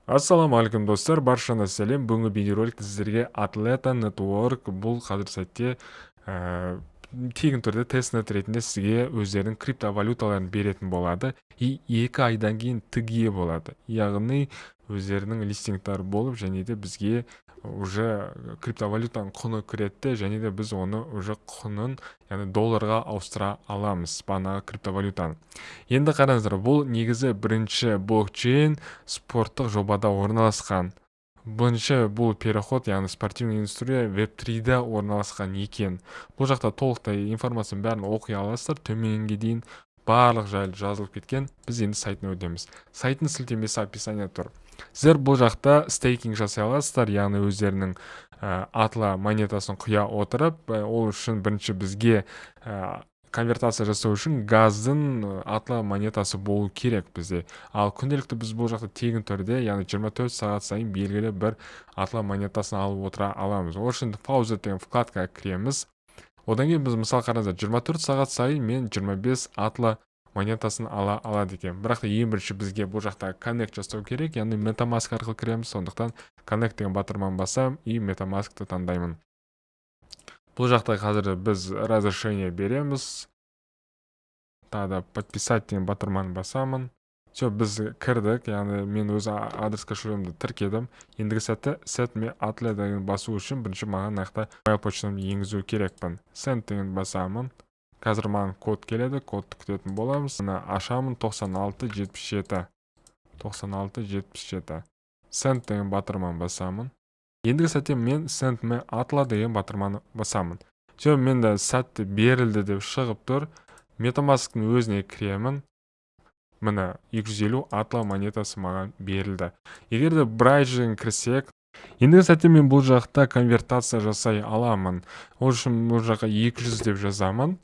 Ассалаумағалейкум достар, баршаңызға сәлем. Бүгінгі бейнероликте сіздерге Atleta Network бұл қазір сәтте тегін түрде тестнет ретінде сізге өздерінің криптовалюталарын беретін болады и 2 айдан кейін тіге болады. Яғни өздерінің листингтары болып, және де бізге уже криптовалютаның құны кіретті, және де біз оны уже құнын, яғни долларға ауыстыра аламыз, бағанағы криптовалютаны. Енді қараңыздар, бұл негізі бірінші блокчейн спорттық жобада орналасқан. Бірінші бұл переход, яғни спортивный индустрия веб-3-де орналасқан екен. Бұл жақта толықтай информацияның бәрін оқи аласыздар, төменге дейін барлық жайлы жазылып кеткен. Біз енді сайтына өтеміз. Сайттың сілтемесі описание тұр. Сіздер бұл жақта стейкинг жасай аласыздар, яғни өздерінің атла монетасын құя отырып, ол үшін бірінші бізге конвертация жасау үшін газдың атла монетасы болу керек бізде. Ал күнделікті біз бұл жақта тегін түрде, яғни 24 сағат сайын белгілі бір атла монетасын алып отыра аламыз. Ол үшін пауза деген вкладкаға кіреміз. Одан кейін біз мысал қараңыздар, 24 сағат сайын мен 25 атла монетасын ала алады екен. Бірақ та ең бірінші бізге бұл жақта коннект жасау керек, яғни MetaMask арқылы кіреміз. Сондықтан коннект деген батырманы басам и MetaMask'ты таңдаймын. Бұл жақта қазір біз разрешение береміз. Тағы подписать деген батырманы басамын. Все, біз кірдік, яғни мен өз адрес кошелегімді тіркедім. Ендігі сәт мен Atleta деген басу үшін бірінші маған нақта mail почтамды енгізу керекпін. Send деген басамын. Қазір маған код келеді, кодты күтетін боламыз. Мына ашамын 9677. 9677. Send деген батырманы басамын. Ендігі сәтте мен Send me Atla деген батырманы басамын. Все, менде сәтті берілді деп шығып тұр. MetaMask'ың өзіне кіремін. Мына 250 атла монетасы маған берілді. Егер де брайджен кірсек, ендігі сәтте мен бұл жақта конвертация жасай аламын. Ол үшін бұл жаққа 200 деп жазамын.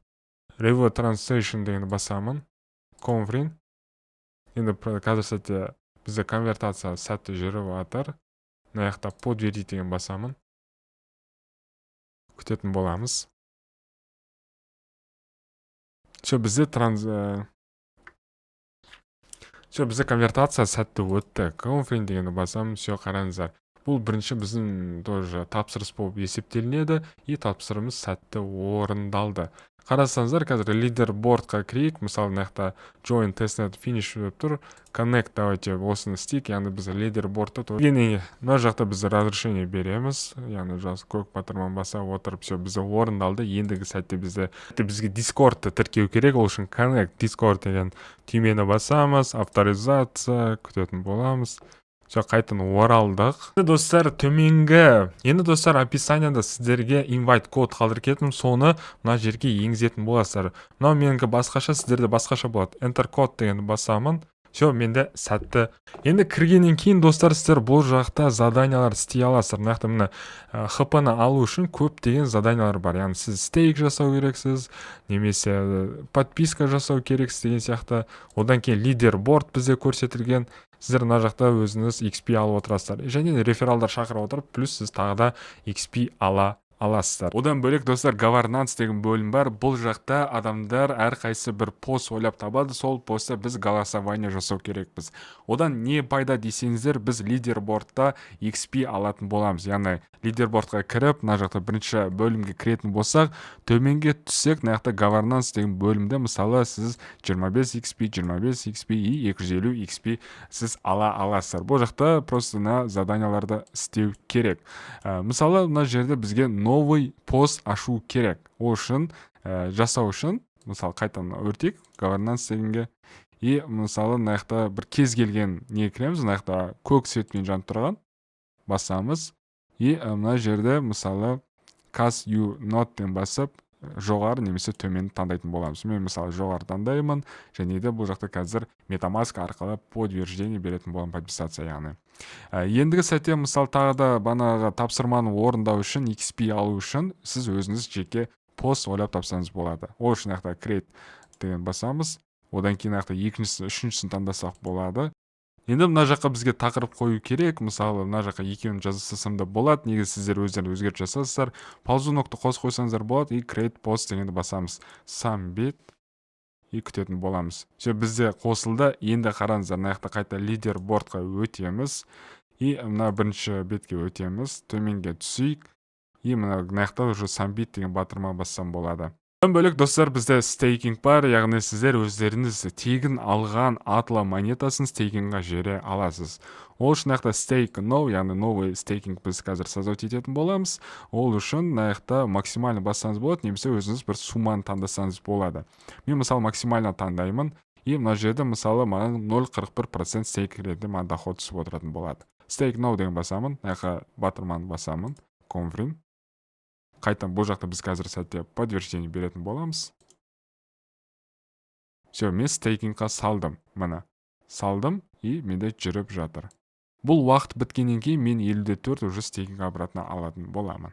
Revert Translation деген басамын. Convert. Енді қазір сәтте бізде конвертация сәтті жүріп жатыр. Мына жақта подтвердить деген басамын. Күтетін боламыз. Все, бізде конвертация сәтті өтті. Конферен дегенді басам, все қараңыздар. Бұл бірінші біздің тоже тапсырыс болып есептелінеді, и тапсырымыз сәтті орындалды. Қарасаңыздар, қазір лидербордқа кірейік. Мысалы, мынақта join testnet finish деп тұр. Connect давайте осыны істейік, яғни біз лидербордты мына жақта біз разрешение береміз. Яғни көк батырманы баса отырып, все бізде орындалды. Ендігі сәтте бізге Discordты тіркеу керек. Ол үшін Connect Discord деген түймені басамыз, авторизация күтетін боламыз. Қайтын оралдық. Достар, енді достар, описанияда сіздерге invite код қалдырып кеттім, соны мына жерге енгізетін боласыздар. Мынау меніңкі басқаша, сіздерде басқаша болады. Enter код дегенді басамын. Все, менде сәтті. Енді кіргеннен кейін достар, сіздер бұл жақта заданиялар істей аласыздар. Мына жақта мына хп-ны алу үшін көп деген заданиялар бар. Яғни сіз стейк жасау керексіз, немесе подписка жасау керексіз деген сияқты. Одан кейін лидерборд бізде көрсетілген. Сіздер мына жақта өзіңіз XP алып отырасыздар. Және рефералдар шақырып отырып, плюс сіз тағы да XP ала аласыздар. Одан бөлек достар, governance деген бөлім бар. Бұл жақта адамдар әрқайсы бір пост ойлап табады. Сол постта біз голосование жасау керекпіз. Одан не пайда десеңіздер, біз лидербордта XP алатын боламыз. Яғни лидербордқа кіріп, мына жақта бірінші бөлімге кіретін болсақ, төменге түссек, мына жақта governance деген бөлімде мысалы сіз 25 XP, 25 XP и 250 XP сіз ала аласыздар. Бұл жақта просто на заданияларды істеу керек. Мысалы, мына жерде бізге новый пост ашу керек. Ол үшін жасау үшін, мысалы қайтадан өртек governance дегенге, и мысалы мына жақта бір кез келген не кіреміз, мына жақта көк светпен жанып тұрған басамыз, и мына жерде мысалы cast you not ден басып жоғары немесе төмен таңдайтын боламыз. Мен мысалы жоғары таңдаймын, және де бұл жақта қазір MetaMask арқылы подтверждение беретін боламын, подписация яғни. Ендігі сәтте мысалы тағы да банаға тапсырманы орындау үшін, XP алу үшін сіз өзіңіз жеке пост ойлап тапсаңыз болады. Ол үшін ақта create деген басамыз. Одан кейін ақта екіншісі, үшіншісін таңдасақ болады. Енді мына жаққа бізге тақырып қою керек. Мысалы, мына жаққа екеуін жазсам да болады. Неге сіздер өздеріңіз өзгеріп жасасыздар. Паузу нокты қосып қойсаңыздар болады. И create post дегенді басамыз. Submit. и күтетін боламыз. Все бізде қосылды. Енді қараңыздар, мына жақта қайта лидербордқа өтеміз. И мына бірінші бетке өтеміз. Төменге түсейік. И мына жақта уже самбит деген батырма бассам болады. Бұдан бөлек достар, бізде стейкинг бар, яғни сіздер өздеріңіз тегін алған атла монетасын стейкингға жібере аласыз. Ол үшін жақта стейк no, яғни новый стейкинг біз қазір создать ететін боламыз. Ол үшін жақта максимально бассаңыз болады, немесе өзіңіз бір сумманы таңдасаңыз болады. Мен мысалы максимально таңдаймын, и мына жерде мысалы маған 0,41% стейк ретінде маған доход түсіп отыратын болады. Стейк no деген басамын, жаққа батырманы басамын, конфрим. Қайтан бұл жақта біз қазір сәтте подтверждение беретін боламыз. Все, мен стейкингқа салдым. Мына салдым и менде жүріп жатыр. Бұл уақыт біткеннен кейін мен 54 уже стейкинг обратно алатын боламын.